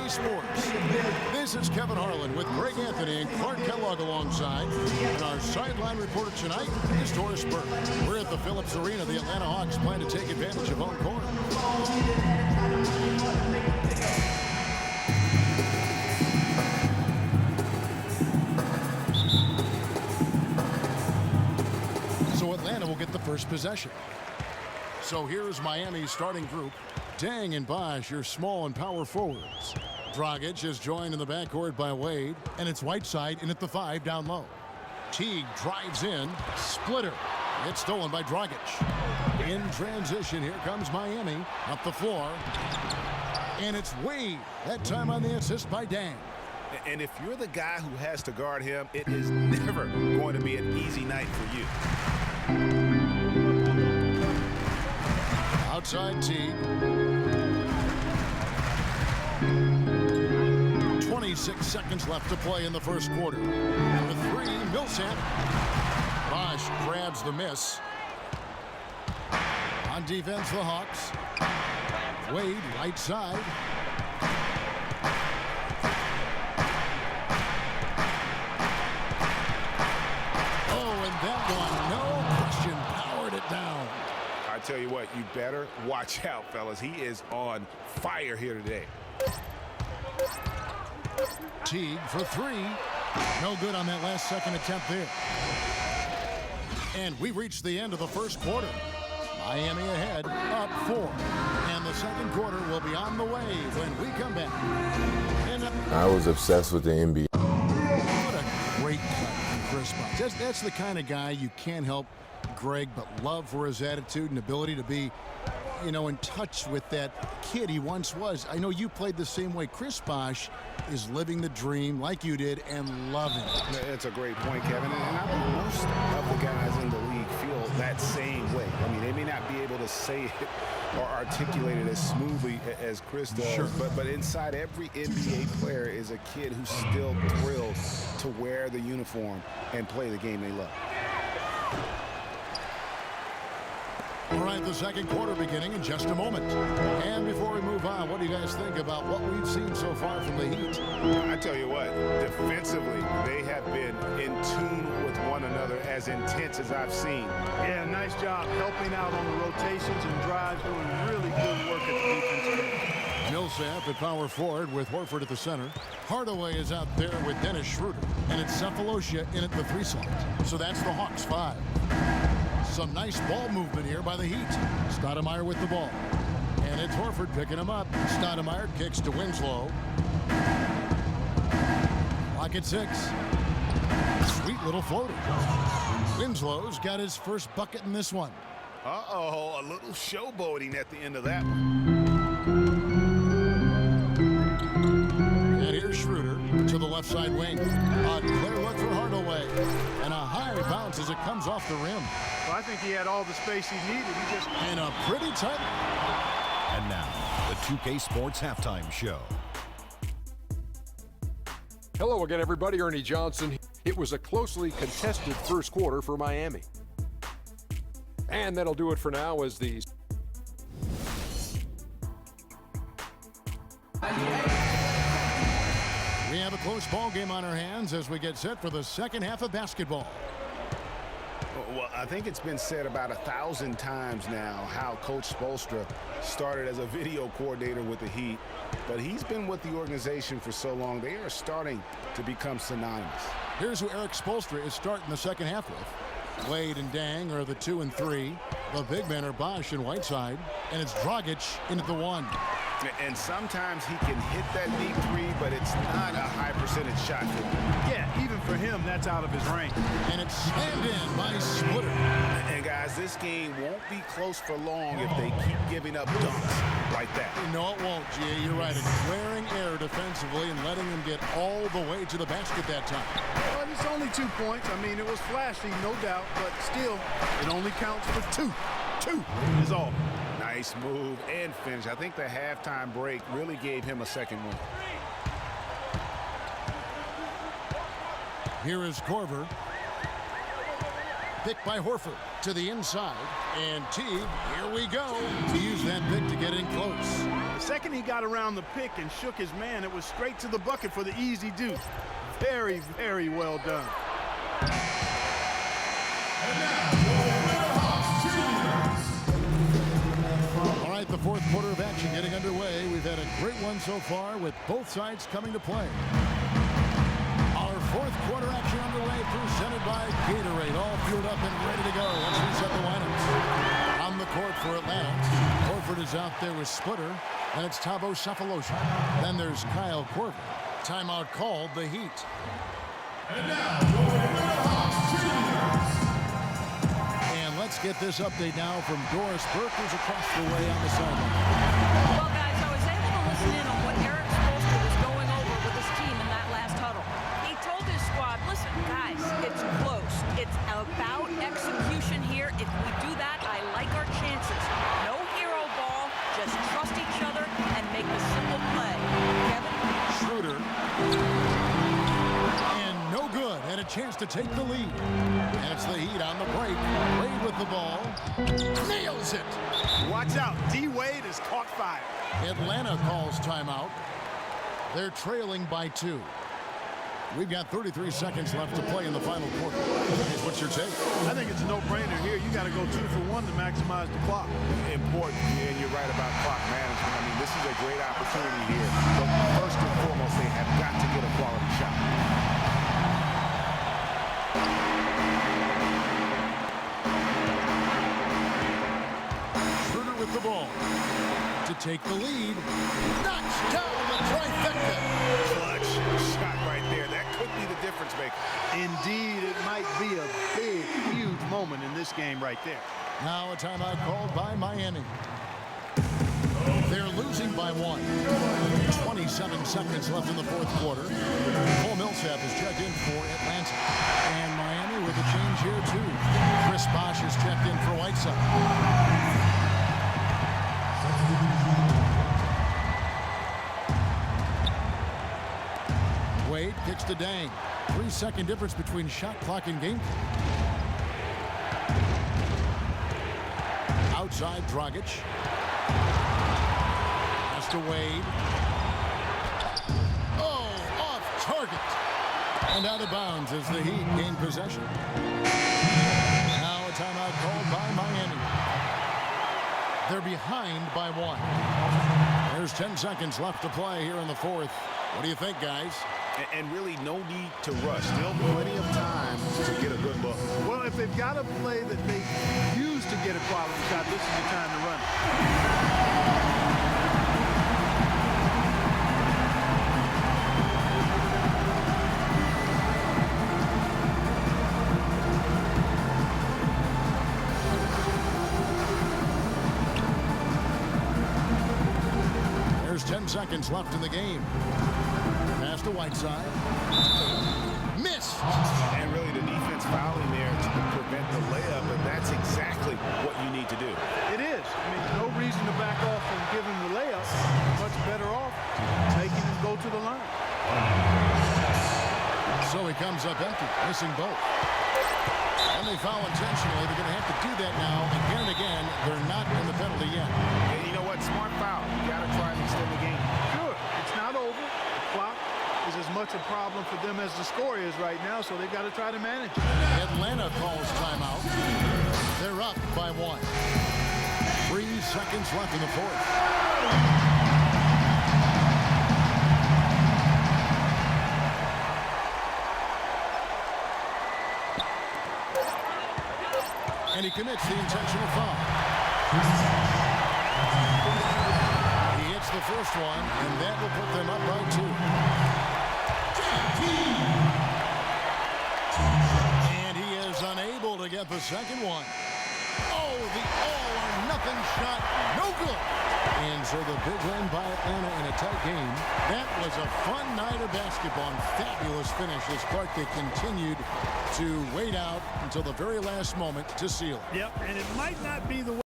Sports. This is Kevin Harlan with Greg Anthony and Clark Kellogg alongside. And our sideline reporter tonight is Doris Burke. We're at the Phillips Arena. The Atlanta Hawks plan to take advantage of home court. So Atlanta will get the first possession. So here's Miami's starting group. Dang and Bosh, your small and power forwards. Dragic is joined in the backcourt by Wade, and it's Whiteside in at the 5 down low. Teague drives in, splitter. It's stolen by Dragic. In transition, here comes Miami up the floor. And it's Wade, that time on the assist by Dang. And if you're the guy who has to guard him, it is never going to be an easy night for you. Outside Teague. 26 seconds left to play in the first quarter. The 3, Millsap. Bosh grabs the miss. On defense, the Hawks. Wade, right side. Oh, and that one, no question, powered it down. I tell you what, you better watch out, fellas. He is on fire here today. Teague for 3. No good on that last second attempt there. And we reached the end of the first quarter. Miami ahead, up 4. And the second quarter will be on the way when we come back. I was obsessed with the NBA. What a great cut from Chris Bosh. That's the kind of guy you can't help, Greg, but love for his attitude and ability to be, you know, in touch with that kid he once was. I know you played the same way. Chris Bosh is living the dream like you did and loving it. That's a great point, Kevin. And I think most of the guys in the league feel that same way. I mean, they may not be able to say it or articulate it as smoothly as Chris does, sure. but inside every NBA player is a kid who's still thrilled to wear the uniform and play the game they love. All right, the second quarter beginning in just a moment. And before we move on, what do you guys think about what we've seen so far from the Heat? I tell you what, defensively, they have been in tune with one another as intense as I've seen. Yeah, nice job helping out on the rotations and drives, doing really good work at the defensive end. Millsap at power forward with Horford at the center. Hardaway is out there with Dennis Schroeder. And it's Cephalosha in at the 3 slot. So that's the Hawks 5. Some nice ball movement here by the Heat. Stoudemire with the ball. And it's Horford picking him up. Stoudemire kicks to Winslow. Clock at 6. Sweet little floater. Winslow's got his first bucket in this one. Uh-oh, a little showboating at the end of that one. And here's Schroeder to the left side wing. A clear look for Hardaway. And a high bounce as it comes off the rim. Well, I think he had all the space he needed. He just... And a pretty tight. And now, the 2K Sports Halftime Show. Hello again, everybody. Ernie Johnson. It was a closely contested first quarter for Miami. And that'll do it for now as the... We have a close ball game on our hands as we get set for the second half of basketball. Well, I think it's been said about 1,000 times now how Coach Spoelstra started as a video coordinator with the Heat, but he's been with the organization for so long, they are starting to become synonymous. Here's who Eric Spoelstra is starting the second half with. Wade and Dang are the 2 and 3. The big men are Bosh and Whiteside, and it's Dragic in at the 1. And sometimes he can hit that deep 3, but it's not a high percentage shot for him. Yeah, even for him, that's out of his range. And it's slammed in by Splitter. And guys, this game won't be close for long if they keep giving up dunks like that. No, it won't, G.A. You're right. It's glaring error defensively and letting them get all the way to the basket that time. Well, it's only 2 points. I mean, it was flashy, no doubt, but still, it only counts for 2. 2 is all. Nice move and finish. I think the halftime break really gave him a second win. Here is Korver. Pick by Horford to the inside. And Teague, here we go, to use that pick to get in close. The second he got around the pick and shook his man, it was straight to the bucket for the easy deuce. Very, very well done. All right, the fourth quarter of action getting underway. We've had a great one so far with both sides coming to play. Our fourth quarter action underway, presented by Gatorade. All fueled up and ready to go. Let's reset the lineups. On the court for Atlanta, Horford is out there with Splitter, and it's Thabo Sefolosha. Then there's Kyle Korver. Timeout called, the Heat. And now, and let's get this update now from Doris Burke, who's across the way on the sideline. Well, guys, I was able to listen in on what Eric Spoelstra was going over with his team in that last huddle. He told his squad, listen, guys, it's close. It's about execution here. If we do that, I like our chances. No hero ball, just trust each other and make the simple play. Kevin? Schroeder. And no good. And a chance to take the lead. And it's the Heat on the break. Wade with the ball. Nails it. Watch out. D-Wade is caught fire. Atlanta calls timeout. They're trailing by 2. We've got 33 seconds left to play in the final quarter. What's your take? I think it's a no-brainer here. You got to go 2 for 1 to maximize the clock. Important, and you're right about clock management. I mean, this is a great opportunity here. But first and foremost, they have got to get a quality shot. Schroeder with the ball to take the lead. Knocks down the trifecta. Clutch shot right there. That could be the difference maker. Indeed, it might be a big, huge moment in this game right there. Now a timeout called by Miami. They're losing by 1. 27 seconds left in the fourth quarter. Paul Millsap is checked in for Atlanta. And Miami with a change here, too. Chris Bosh is checked in for Whiteside. Wade kicks to Dang. 3-second difference between shot clock and game. Outside, Dragic. Pass to Wade. Oh, off target. And out of bounds as the Heat gain possession. Now a timeout called by Miami. They're behind by 1. There's 10 seconds left to play here in the fourth. What do you think, guys? And really no need to rush. Still plenty of time to get a good look. Well, if they've got a play that they use to get a quality shot, this is the time to run it. There's 10 seconds left in the game. Pass to Whiteside. Missed. And really the defense fouling there to prevent the layup, and that's exactly what you need to do. It is. I mean, no reason to back off and give him the layup. Much better off taking him go to the line. So he comes up empty, missing both. And they foul intentionally. They're going to have to do that now again and again. They're not in the penalty yet. And you know what? Smart foul. You got to try and extend the game. Sure. It's not over. The clock is as much a problem for them as the score is right now, so they've got to try to manage it. Atlanta calls timeout. They're up by 1. 3 seconds left in the fourth. And he commits the intentional foul. He hits the first one, and that will put them up by 2. And he is unable to get the second one. Oh, the all-or-nothing shot, no good. And so the big win by Atlanta in a tight game. That was a fun night of basketball and fabulous finish as Clark, they continued to wait out until the very last moment to seal it. Yep, and it might not be the way